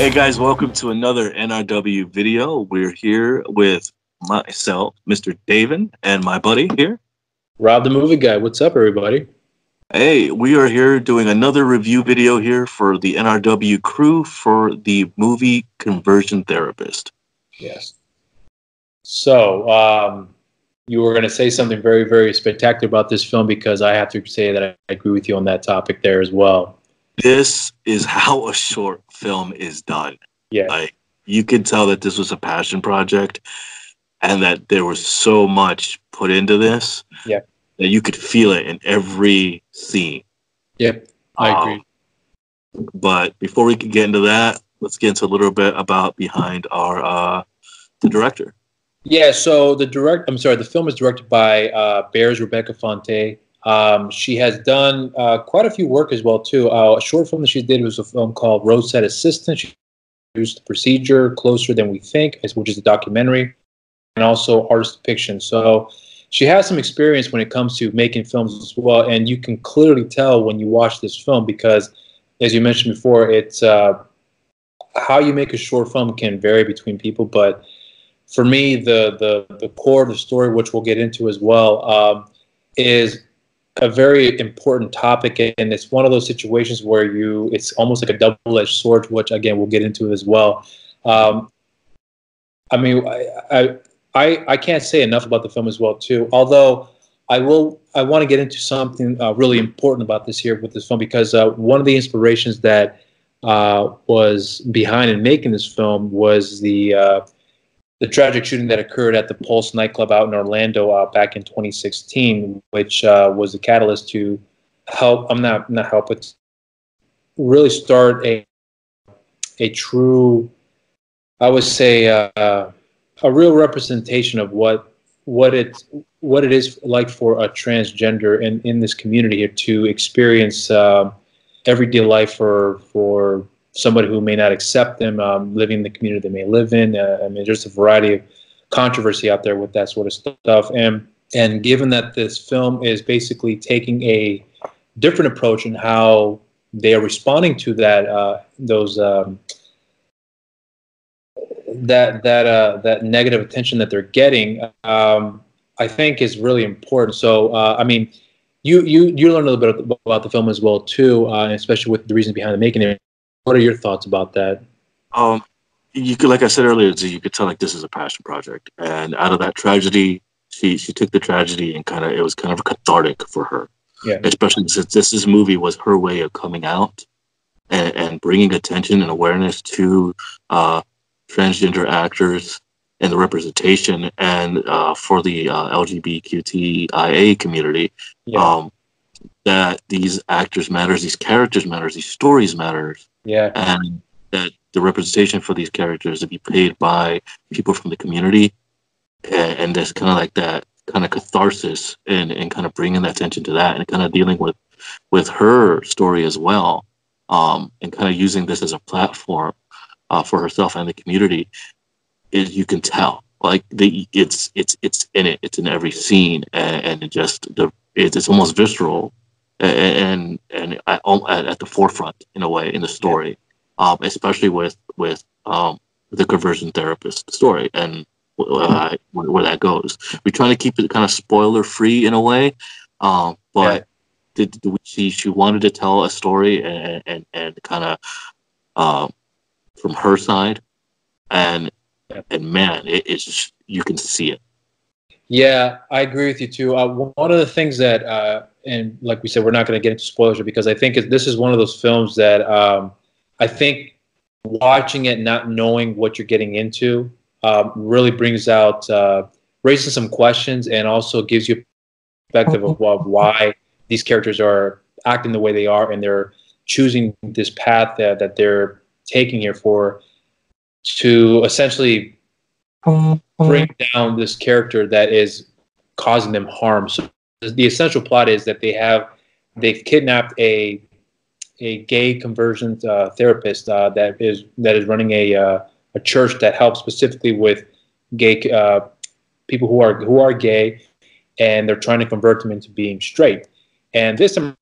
Hey guys, welcome to another NRW video. We're here with myself, Mr. David, and my buddy here. Rob the Movie Guy. What's up, everybody? Hey, we are here doing another review video here for the NRW crew for the movie Conversion Therapist. Yes. So, you were going to say something very, very spectacular about this film because I have to say that I agree with you on that topic there as well. This is how a short film is done. Yeah. Like, you can tell that this was a passion project and that there was so much put into this. Yeah. That you could feel it in every scene. Yep, I agree. But before we can get into that, let's get into a little bit about behind our the director. Yeah, so the film is directed by Bears Rebecca Fonte. She has done quite a few work as well too. A short film that she did was a film called Roadside Assistant. She produced The Procedure, Closer Than We Think, which is a documentary, and also artist depiction. So she has some experience when it comes to making films as well, and you can clearly tell when you watch this film because, as you mentioned before, it's how you make a short film can vary between people, but for me, the core of the story, which we'll get into as well, is a very important topic, and it's one of those situations where it's almost like a double-edged sword, which again we'll get into as well. I mean, I can't say enough about the film as well too. Although I want to get into something really important about this here with this film because one of the inspirations that was behind in making this film was the tragic shooting that occurred at the Pulse nightclub out in Orlando back in 2016, which was the catalyst to help. But really start a true, I would say, a real representation of what it is like for a transgender in this community here to experience everyday life for somebody who may not accept them, living in the community they may live in. I mean, there's a variety of controversy out there with that sort of stuff. And given that this film is basically taking a different approach in how they are responding to that that negative attention that they're getting, I think is really important. So, I mean, you learned a little bit about the film as well too, especially with the reasons behind the making it. What are your thoughts about that? You could, like I said earlier, you could tell like this is a passion project, and out of that tragedy, she took the tragedy and it was kind of cathartic for her. Yeah. Especially since this movie was her way of coming out and bringing attention and awareness to transgender actors and the representation and for the LGBTQIA community. Yeah. That these actors matters, these characters matters, these stories matters. Yeah. And that the representation for these characters to be paid by people from the community, and there's kind of like that kind of catharsis and kind of bringing that attention to that and kind of dealing with her story as well, and kind of using this as a platform for herself and the community. You can tell like it's in it, it's in every scene, and it's almost visceral and at the forefront in a way in the story. Especially with the conversion therapist story and where that goes. We're trying to keep it kind of spoiler free in a way, but she wanted to tell a story and kind of from her side, and man, it's just, you can see it. Yeah, I agree with you too. One of the things that, and like we said, we're not going to get into spoilers because I think this is one of those films that I think watching it, not knowing what you're getting into, really brings out, raises some questions and also gives you a perspective of why these characters are acting the way they are and they're choosing this path that they're taking here to essentially bring down this character that is causing them harm. So the essential plot is that they've kidnapped a gay conversion therapist that is running a church that helps specifically with gay people who are gay, and they're trying to convert them into being straight. And this time,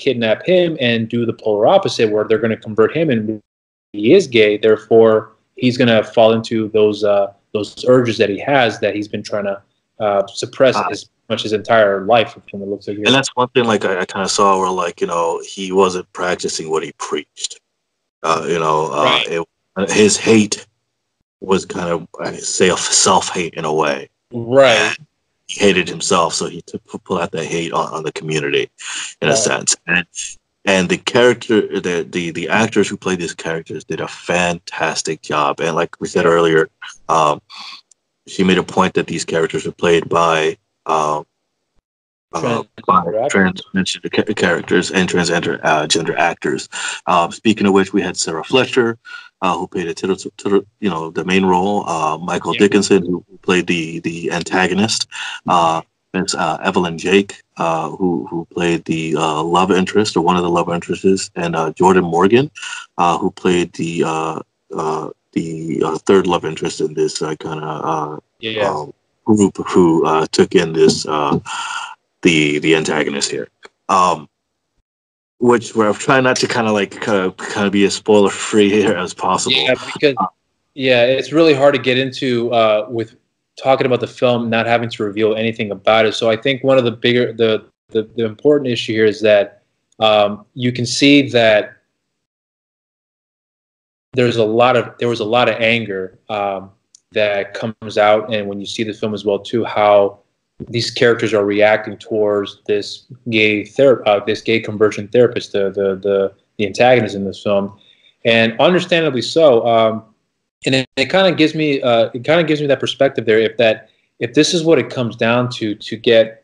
kidnap him and do the polar opposite, where they're going to convert him and he is gay. Therefore, he's going to fall into those urges that he has that he's been trying to suppress as much his entire life. From the looks of it. And that's one thing, like I kind of saw where, like, he wasn't practicing what he preached. Right. His hate was kind of, I say, self-hate in a way. Right. He hated himself, so he took pull out that hate on the community, in a sense. And the character, the actors who played these characters did a fantastic job. And like we said earlier, she made a point that these characters were played by transgender characters and transgender gender actors. Speaking of which, we had Sarah Fletcher, who played the main role. Michael Dickinson, who played the antagonist. There's Evelyn Jake, who played the love interest, or one of the love interests, and Jordan Morgan, who played the third love interest in this kind of group who took in this the antagonist here. Which we're trying not to kind of be as spoiler free here as possible. Yeah, because it's really hard to get into with talking about the film, not having to reveal anything about it. So I think one of the bigger the important issue here is that you can see that there was a lot of anger that comes out, and when you see the film as well too, how these characters are reacting towards this gay conversion therapist, the antagonist in this film, and understandably so. And it kind of gives me that perspective there. If this is what it comes down to try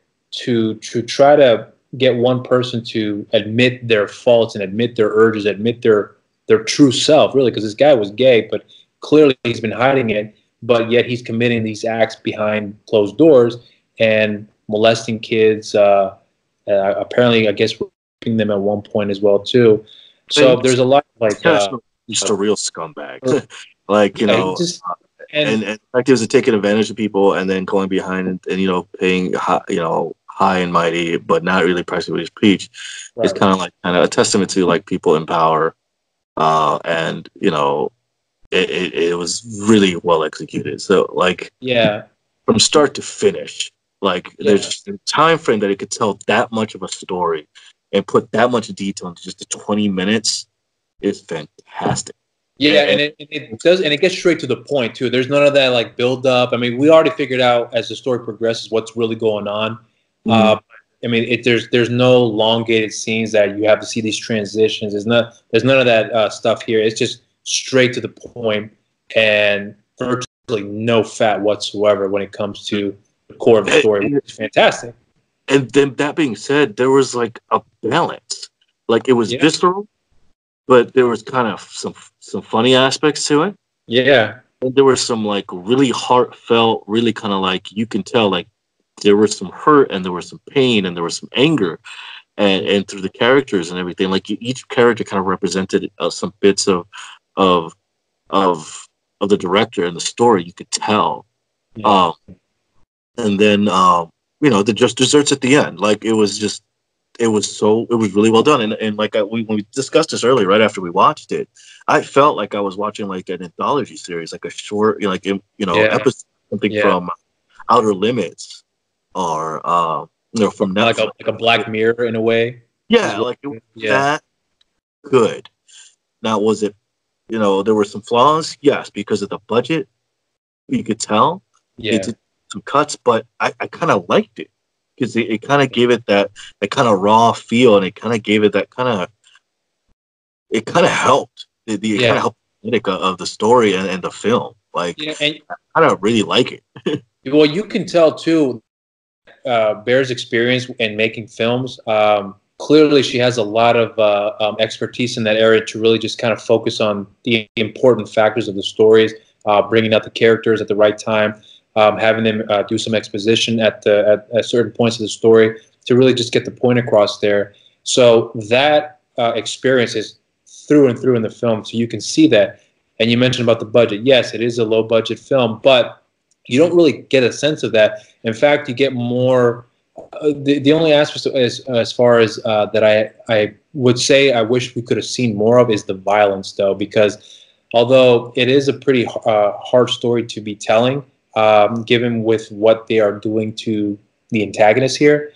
to get one person to admit their faults and admit their urges, admit their true self, really, because this guy was gay, but clearly he's been hiding it, but yet he's committing these acts behind closed doors and molesting kids, apparently, I guess, raping them at one point as well too. So there's a lot of just a real scumbag. and actors are taking advantage of people and then going behind and paying high and mighty, but not really practicing what he's preached. It's kind of a testament to like people in power, and it was really well executed. So from start to finish, there's a time frame that it could tell that much of a story and put that much detail into just the 20 minutes is fantastic. Yeah, and it does, and it gets straight to the point too. There's none of that build up. I mean, we already figured out as the story progresses what's really going on. I mean, there's no elongated scenes that you have to see these transitions. There's none of that stuff here. It's just straight to the point and virtually no fat whatsoever when it comes to the core of the story, which is fantastic. And then that being said, there was a balance. It was visceral, but there was kind of some funny aspects to it. Yeah. And there were some really heartfelt, really kind of you can tell there was some hurt and there was some pain and there was some anger, and through the characters and everything. Each character kind of represented some bits of the director and the story. You could tell. Yeah. And then the just desserts at the end. It was really well done. And when we discussed this earlier, right after we watched it, I felt like I was watching an anthology series, a short, episode, something from Outer Limits, or from Netflix. Like a Black Mirror in a way. Yeah, it was that good. Now, was it? There were some flaws, yes, because of the budget. You could tell. Yeah. It did some cuts, but I kind of liked it. Because it kind of gave it that kind of raw feel, and it kind of gave it that it kind of helped. It kind of helped the of the story and the film. And I kind of really like it. Well, you can tell too, Bear's experience in making films. Clearly, she has a lot of expertise in that area to really just kind of focus on the important factors of the stories, bringing out the characters at the right time. Having them do some exposition at certain points of the story to really just get the point across there. So that experience is through and through in the film, so you can see that. And you mentioned about the budget. Yes, it is a low-budget film, but you don't really get a sense of that. In fact, you get more. The only aspect as far as that I would say I wish we could have seen more of is the violence, though, because Although it is a pretty hard story to be telling, given with what they are doing to the antagonist here.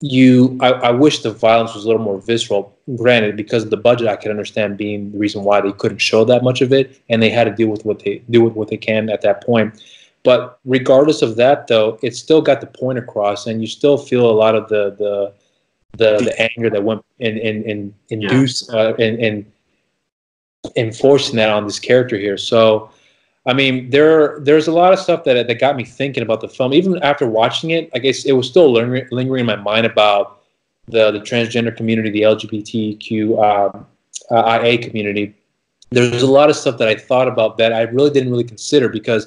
I wish the violence was a little more visceral. Granted, because of the budget, I can understand being the reason why they couldn't show that much of it, and they had to deal with what they can at that point. But regardless of that, though, it still got the point across, and you still feel a lot of the anger that went and induced and enforcing that on this character here. So I mean, there's a lot of stuff that got me thinking about the film. Even after watching it, I guess it was still lingering in my mind about the transgender community, the LGBTQ IA community. There's a lot of stuff that I thought about that I really didn't really consider because,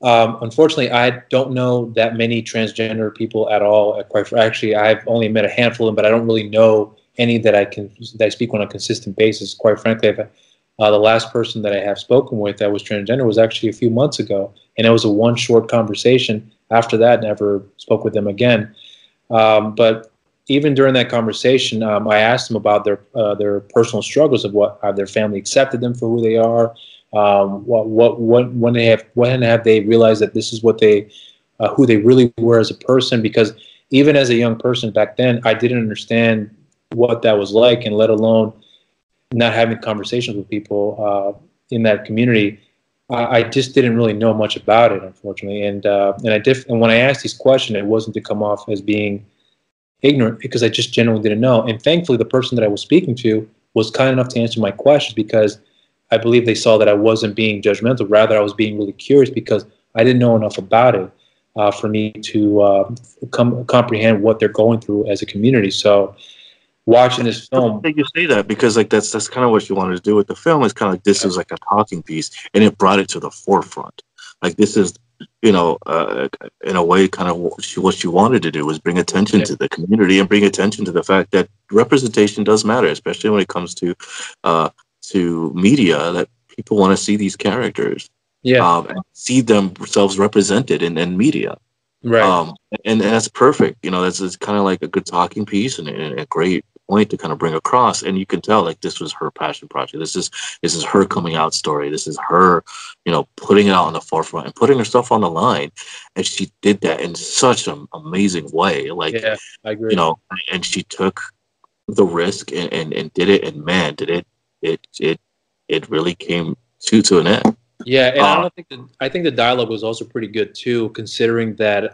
unfortunately, I don't know that many transgender people at all. Actually, I've only met a handful of them, but I don't really know any that I speak on a consistent basis. Quite frankly, the last person that I have spoken with that was transgender was actually a few months ago, and it was a one short conversation. After that, never spoke with them again. But even during that conversation, I asked them about their personal struggles of what how their family accepted them for who they are. When have they realized that this is what they who they really were as a person? Because even as a young person back then, I didn't understand what that was like, and let alone not having conversations with people in that community, I just didn't really know much about it, unfortunately. And when I asked these questions, it wasn't to come off as being ignorant because I just genuinely didn't know. And thankfully, the person that I was speaking to was kind enough to answer my questions because I believe they saw that I wasn't being judgmental. Rather, I was being really curious because I didn't know enough about it for me to comprehend what they're going through as a community. So watching this film. I think you say that because like that's kind of what you wanted to do with the film. Is kind of like this is like a talking piece, and it brought it to the forefront. Like this is, in a way, kind of what you wanted to do was bring attention to the community and bring attention to the fact that representation does matter, especially when it comes to media. That people want to see these characters, and see themselves represented in media. Right. And that's perfect. That's kind of like a good talking piece and a great point to kind of bring across. And you can tell like this was her passion project. This is her coming out story. This is her, putting it out on the forefront and putting herself on the line. And she did that in such an amazing way. Like, yeah, I agree. And she took the risk and did it. And man, did it really came to an end. Yeah, and I think the dialogue was also pretty good too, considering that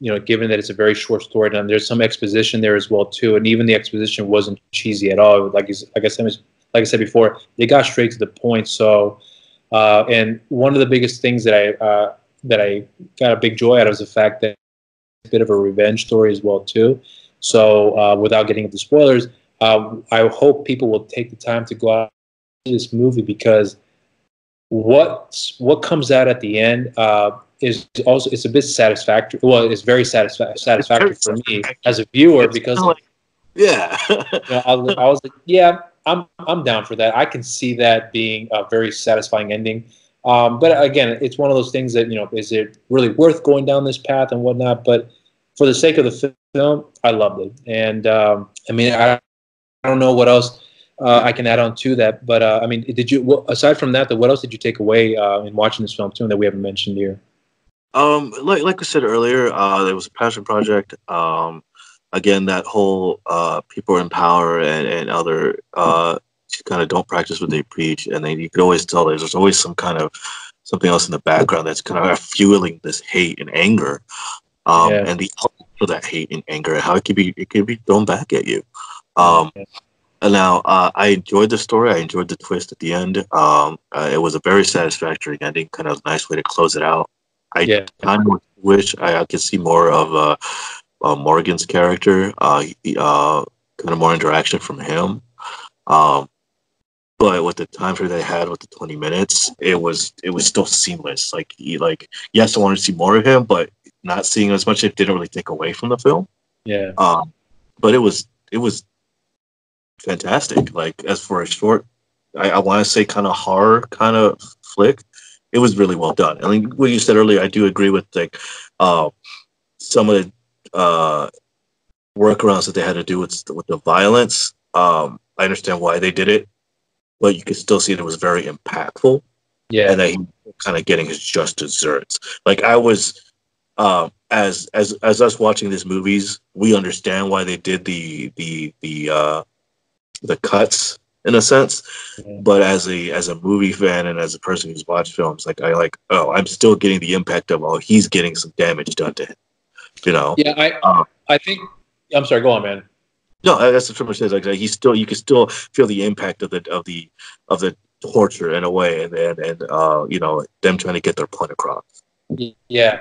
given that it's a very short story, and there's some exposition there as well too, and even the exposition wasn't cheesy at all. Like I said before, they got straight to the point. So, and one of the biggest things that I got a big joy out of is the fact that it's a bit of a revenge story as well too. So, without getting into spoilers, I hope people will take the time to go out to this movie because what comes out at the end is also it's a bit satisfactory. Well, it's very satisfactory for me as a viewer because I was like, yeah, I'm down for that. I can see that being a very satisfying ending. But again, it's one of those things that is it really worth going down this path and whatnot? But for the sake of the film, I loved it, and I mean, I don't know what else I can add on to that. But I mean, aside from that, what else did you take away in watching this film too that we haven't mentioned here? Like I said earlier, there was a passion project. Again, that whole people in power and other kind of don't practice what they preach, and then you could always tell there's always something else in the background that's kind of fueling this hate and anger, and the outlet for that hate and anger, and how it could be thrown back at you. And now, I enjoyed the story. I enjoyed the twist at the end. It was a very satisfactory ending, kind of nice way to close it out. I kind of wish I could see more of Morgan's character, kind of more interaction from him. But with the time frame they had with the 20 minutes, it was still seamless. Yes, I wanted to see more of him, but not seeing as much, it didn't really take away from the film. Yeah. But it was fantastic. Like as for a short, I want to say kind of horror kind of flick, it was really well done. I mean, what you said earlier, I do agree with some of the workarounds that they had to do with the violence. I understand why they did it. but you could still see that it was very impactful, Yeah. and that he was kind of getting his just desserts. Like I was, as us watching these movies, we understand why they did the cuts in a sense. Yeah. But as a movie fan and as a person who's watched films, like I like, oh, I'm still getting the impact of, oh, he's getting some damage done to him, you know. Yeah, Uh, I think. I'm sorry. Go on, man. no, that's pretty much it. Like he's still, you can still feel the impact of the torture in a way, and you know, them trying to get their point across. Yeah.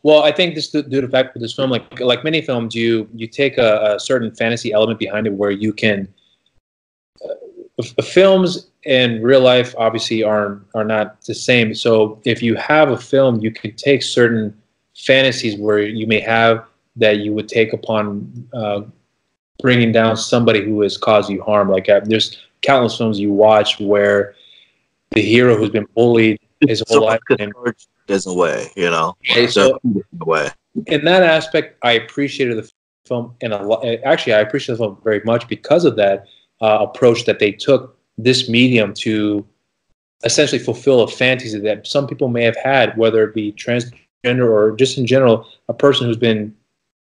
Well, I think this due to the fact with this film, like many films, you take a certain fantasy element behind it where you can. Films and real life obviously are not the same. So if you have a film, you can take certain fantasies where you may have that you would take upon bringing down somebody who has caused you harm. Like there's countless films you watch where the hero who's been bullied his whole life. And, There's a way, you know. so There's a way. in that aspect, I appreciated the film, and a lot. Actually, I appreciate the film very much because of that approach that they took this medium to essentially fulfill a fantasy that some people may have had, whether it be transgender or just in general, a person who's been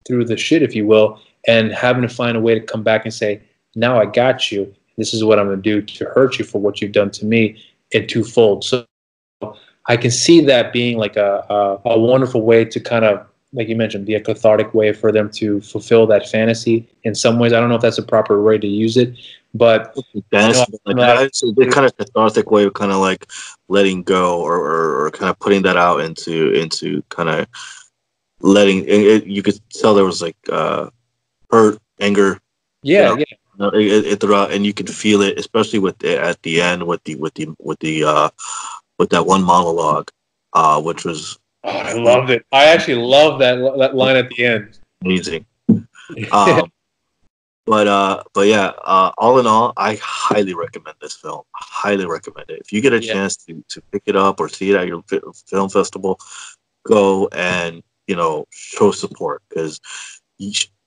through the shit, if you will, and having to find a way to come back and say, "Now I got you. This is what I'm going to do to hurt you for what you've done to me," in twofold. So I can see that being like a wonderful way to kind of, like you mentioned, be a cathartic way for them to fulfill that fantasy in some ways. I don't know if that's a proper way to use it, but It's a kind of cathartic way of kind of like letting go, or kind of putting that out into kind of letting it, you could tell there was like hurt, anger, yeah, you know, throughout, and you could feel it, especially at the end with that one monologue, which was Oh, I loved it. I actually love that line at the end. amazing. But yeah, all in all, I highly recommend this film. Highly recommend it. If you get a chance to pick it up or see it at your film festival, go and, you know, show support, because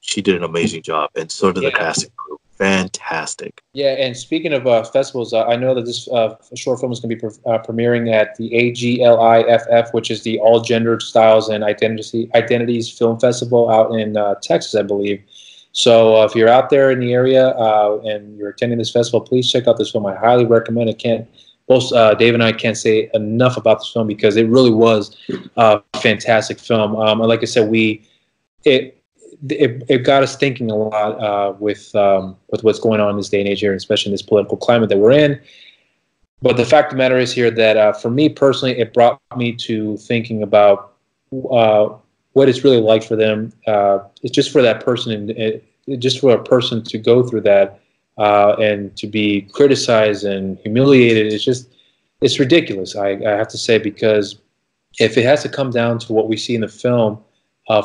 she did an amazing job, and so did the casting crew. Fantastic. Yeah, and speaking of festivals, I know that this short film is going to be premiering at the AGLIFF, which is the All Gender Styles and Identities Film Festival out in Texas, I believe. So if you're out there in the area and you're attending this festival, please check out this film. I highly recommend it. Both Dave and I can't say enough about this film because it really was a fantastic film. And like I said, it got us thinking a lot with what's going on in this day and age here, especially in this political climate that we're in. But the fact of the matter is here that for me personally, it brought me to thinking about what it's really like for them. It's just for that person, and just for a person to go through that and to be criticized and humiliated. It's ridiculous. I have to say, because if it has to come down to what we see in the film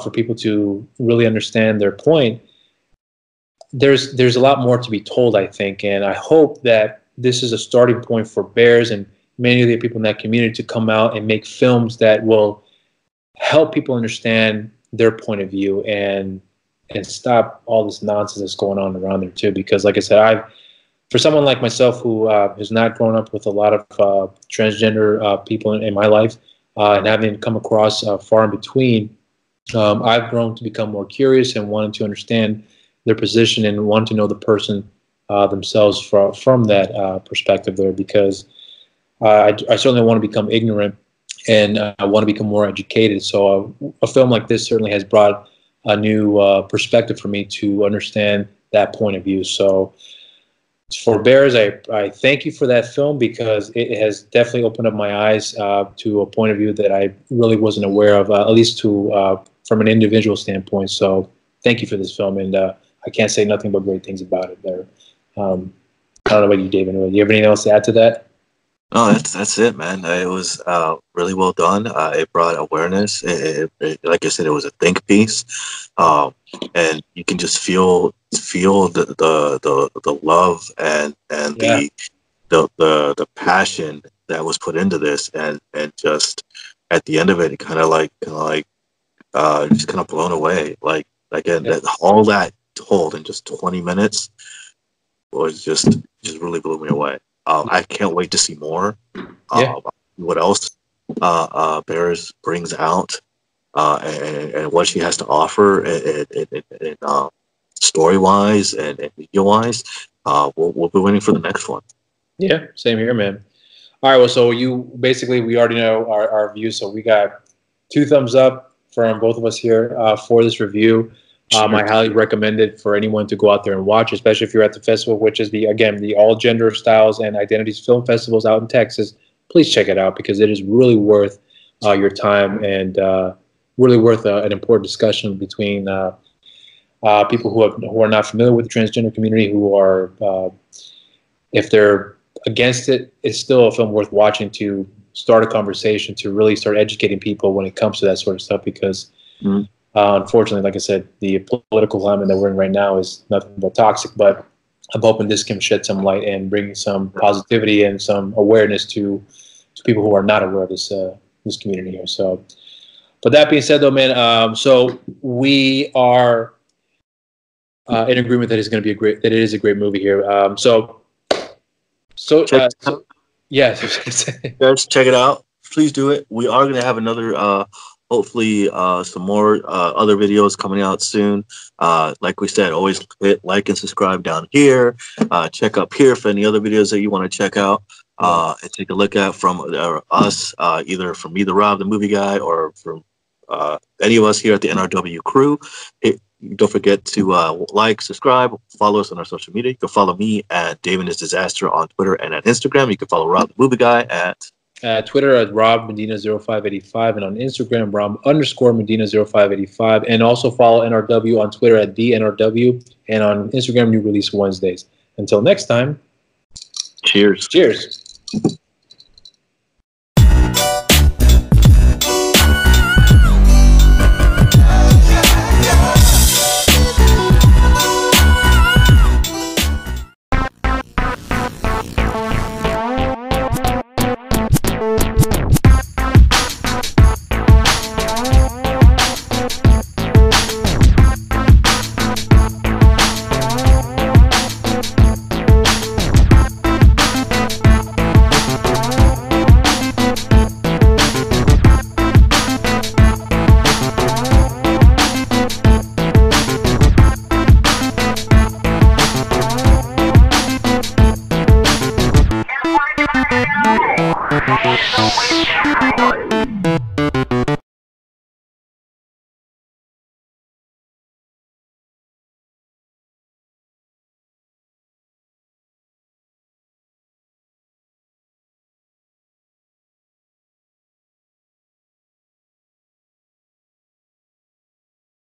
for people to really understand their point, there's a lot more to be told, I think, and I hope that this is a starting point for Bears and many of the people in that community to come out and make films that will help people understand their point of view and stop all this nonsense that's going on around there too. Because, like I said, for someone like myself who has not grown up with a lot of transgender people in my life and having come across far in between, I've grown to become more curious and wanting to understand their position and want to know the person themselves from that perspective there, because I certainly want to become ignorant and I want to become more educated. So a film like this certainly has brought a new perspective for me to understand that point of view. So for Bears, I thank you for that film, because it has definitely opened up my eyes to a point of view that I really wasn't aware of, at least from an individual standpoint. So thank you for this film, and I can't say nothing but great things about it there. I don't know about you, David. Do you have anything else to add to that? No, that's it, man. It was really well done. It brought awareness. Like I said, it was a think piece, and you can just feel the love and the passion that was put into this, and just at the end of it, kind of like just kind of blown away. Like again, all that told in just 20 minutes was just really blew me away. I can't wait to see more. Yeah. What else Barris brings out, and what she has to offer, and story wise and media wise. We'll be waiting for the next one. Yeah, same here, man. All right, well, so we already know our views, so we got 2 thumbs up from both of us here for this review. I highly recommend it for anyone to go out there and watch, especially if you're at the festival, which is the All Gender Styles and Identities Film Festivals out in Texas. Please check it out because it is really worth your time and really worth an important discussion between people who are not familiar with the transgender community, who are, if they're against it, it's still a film worth watching to start a conversation, to really start educating people when it comes to that sort of stuff. Because unfortunately, like I said, the political climate that we're in right now is nothing but toxic. But I'm hoping this can shed some light and bring some positivity and some awareness to people who are not aware of this community here. So, but that being said, though, man, so we are in agreement that it is a great movie here. Yes, guys, check it out. Please do it. We are going to have another, hopefully, some more other videos coming out soon. Like we said, always hit like and subscribe down here. Check up here for any other videos that you want to check out and take a look at from us, either from me, the Rob, the movie guy, or from any of us here at the NRW crew. Don't forget to like, subscribe, follow us on our social media. You can follow me at David is Disaster on Twitter and at Instagram. You can follow Rob the Movie Guy at Twitter at Rob Medina0585 and on Instagram Rob_Medina0585, and also follow NRW on Twitter at TheNRW and on Instagram New Release Wednesdays. Until next time, cheers. Cheers.